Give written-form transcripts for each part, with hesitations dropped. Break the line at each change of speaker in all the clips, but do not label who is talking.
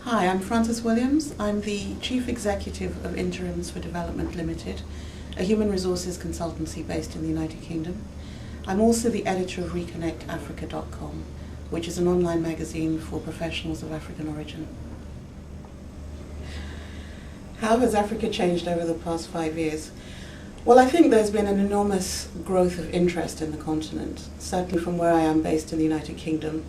Hi, I'm Frances Williams. I'm the Chief Executive of Interims for Development Limited, a human resources consultancy based in the United Kingdom. I'm also the editor of ReconnectAfrica.com, which is an online magazine for professionals of African origin. How has Africa changed over the past 5 years? Well, I think there's been an enormous growth of interest in the continent. Certainly from where I am based in the United Kingdom,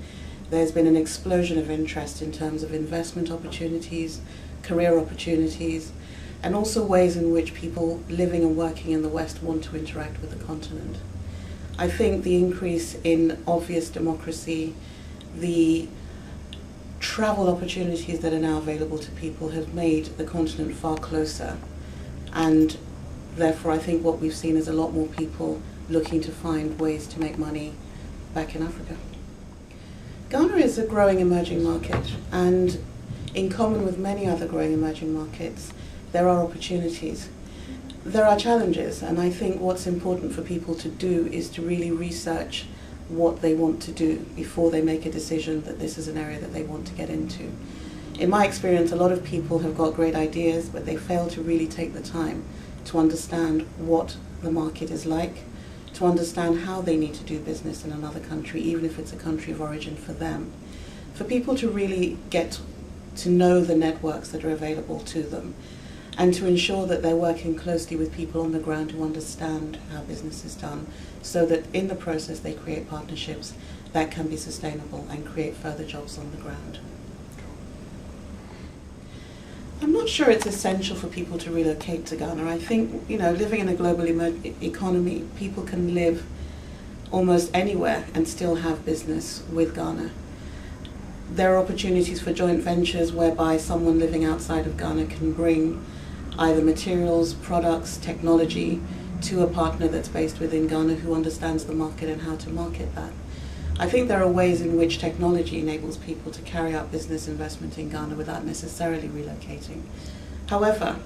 there's been an explosion of interest in terms of investment opportunities, career opportunities, and also ways in which people living and working in the West want to interact with the continent. I think the increase in obvious democracy, the travel opportunities that are now available to people have made the continent far closer, and therefore I think what we've seen is a lot more people looking to find ways to make money back in Africa. Ghana is a growing emerging market, and in common with many other growing emerging markets, there are opportunities. There are challenges, and I think what's important for people to do is to really research what they want to do before they make a decision that this is an area that they want to get into. In my experience, a lot of people have got great ideas, but they fail to really take the time to understand what the market is like, to understand how they need to do business in another country, even if it's a country of origin for them. For people to really get to know the networks that are available to them, and to ensure that they're working closely with people on the ground who understand how business is done, so that in the process they create partnerships that can be sustainable and create further jobs on the ground. I'm not sure it's essential for people to relocate to Ghana. I think, living in a global economy, people can live almost anywhere and still have business with Ghana. There are opportunities for joint ventures whereby someone living outside of Ghana can bring either materials, products, technology to a partner that's based within Ghana who understands the market and how to market that. I think there are ways in which technology enables people to carry out business investment in Ghana without necessarily relocating. However,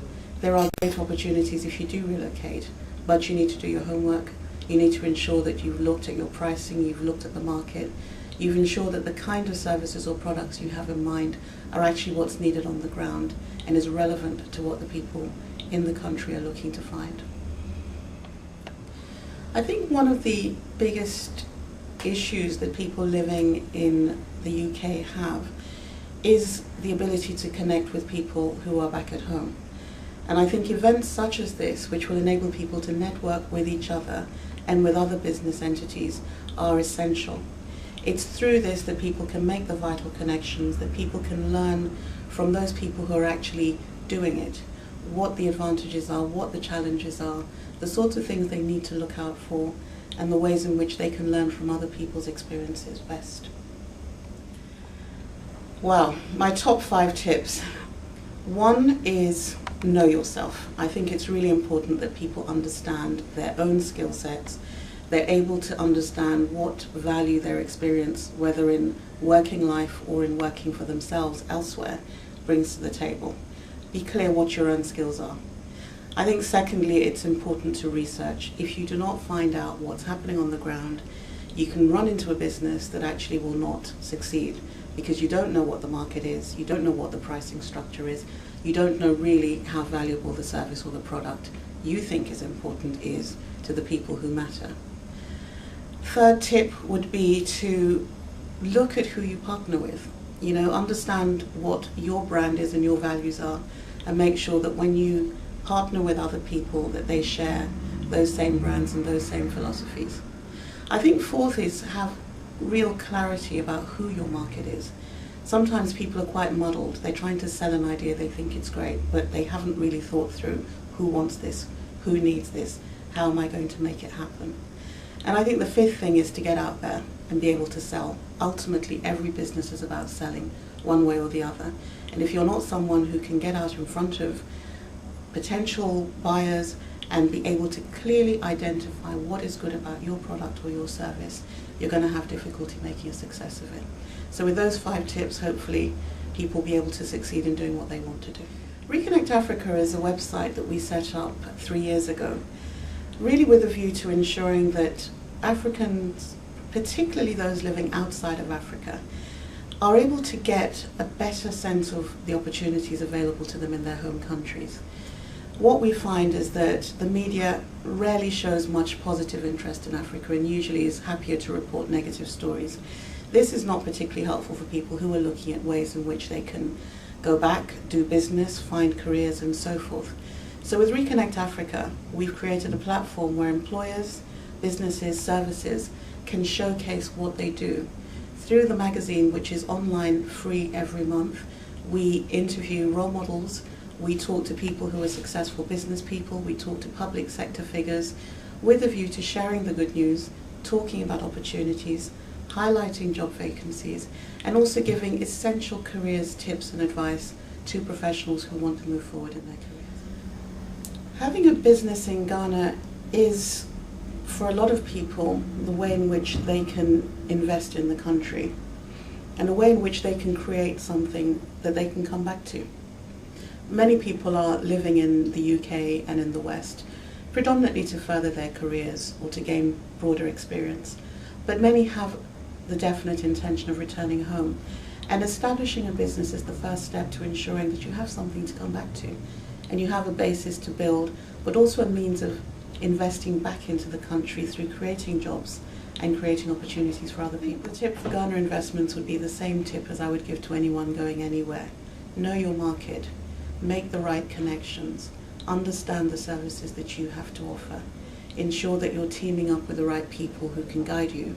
there are great opportunities if you do relocate, but you need to do your homework. You need to ensure that you've looked at your pricing, you've looked at the market, you've ensured that the kind of services or products you have in mind are actually what's needed on the ground and is relevant to what the people in the country are looking to find. I think one of the biggest issues that people living in the UK have is the ability to connect with people who are back at home. And I think events such as this, which will enable people to network with each other and with other business entities, are essential. It's through this that people can make the vital connections, that people can learn from those people who are actually doing it, what the advantages are, what the challenges are, the sorts of things they need to look out for, and the ways in which they can learn from other people's experiences best. Well, my top 5 tips. One is know yourself. I think it's really important that people understand their own skill sets. They're able to understand what value their experience, whether in working life or in working for themselves elsewhere, brings to the table. Be clear what your own skills are. I think secondly, it's important to research. If you do not find out what's happening on the ground, you can run into a business that actually will not succeed because you don't know what the market is, you don't know what the pricing structure is, you don't know really how valuable the service or the product you think is important is to the people who matter. Third tip would be to look at who you partner with. Understand what your brand is and your values are, and make sure that when you partner with other people that they share those same brands and those same philosophies. I think fourth is have real clarity about who your market is. Sometimes people are quite muddled. They're trying to sell an idea, they think it's great, but they haven't really thought through who wants this, who needs this, how am I going to make it happen. And I think the fifth thing is to get out there and be able to sell. Ultimately, every business is about selling one way or the other. And if you're not someone who can get out in front of potential buyers and be able to clearly identify what is good about your product or your service, you're going to have difficulty making a success of it. So with those 5 tips, hopefully people will be able to succeed in doing what they want to do. Reconnect Africa is a website that we set up 3 years ago, really with a view to ensuring that Africans, particularly those living outside of Africa, are able to get a better sense of the opportunities available to them in their home countries. What we find is that the media rarely shows much positive interest in Africa and usually is happier to report negative stories. This is not particularly helpful for people who are looking at ways in which they can go back, do business, find careers, and so forth. So with Reconnect Africa, we've created a platform where employers, businesses, services can showcase what they do. Through the magazine, which is online free every month, we interview role models, we talk to people who are successful business people, we talk to public sector figures with a view to sharing the good news, talking about opportunities, highlighting job vacancies, and also giving essential careers tips and advice to professionals who want to move forward in their careers. Having a business in Ghana is, for a lot of people, the way in which they can invest in the country and a way in which they can create something that they can come back to. Many people are living in the UK and in the West, predominantly to further their careers or to gain broader experience, but many have the definite intention of returning home. And establishing a business is the first step to ensuring that you have something to come back to and you have a basis to build, but also a means of investing back into the country through creating jobs and creating opportunities for other people. The tip for Ghana investments would be the same tip as I would give to anyone going anywhere. Know your market, make the right connections, understand the services that you have to offer, ensure that you're teaming up with the right people who can guide you,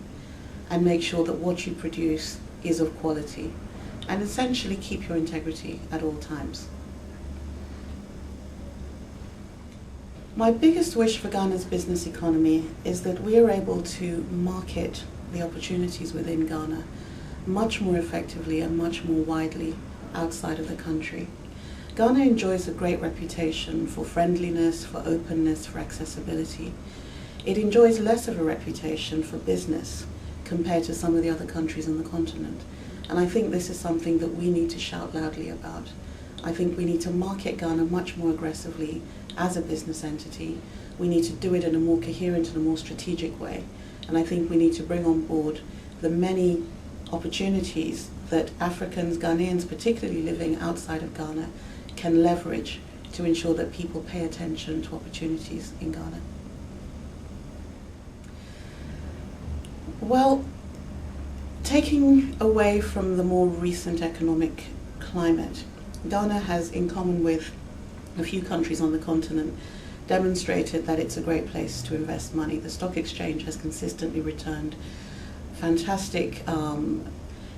and make sure that what you produce is of quality, and essentially keep your integrity at all times. My biggest wish for Ghana's business economy is that we are able to market the opportunities within Ghana much more effectively and much more widely outside of the country. Ghana enjoys a great reputation for friendliness, for openness, for accessibility. It enjoys less of a reputation for business compared to some of the other countries on the continent. And I think this is something that we need to shout loudly about. I think we need to market Ghana much more aggressively as a business entity. We need to do it in a more coherent and a more strategic way. And I think we need to bring on board the many opportunities that Africans, Ghanaians, particularly living outside of Ghana, can leverage to ensure that people pay attention to opportunities in Ghana. Well, taking away from the more recent economic climate, Ghana has, in common with a few countries on the continent, demonstrated that it's a great place to invest money. The stock exchange has consistently returned fantastic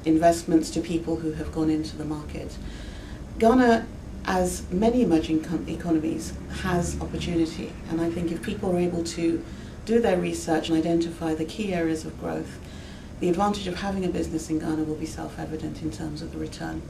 investments to people who have gone into the market. Ghana, as many emerging economies, has opportunity, and I think if people are able to do their research and identify the key areas of growth, the advantage of having a business in Ghana will be self-evident in terms of the return.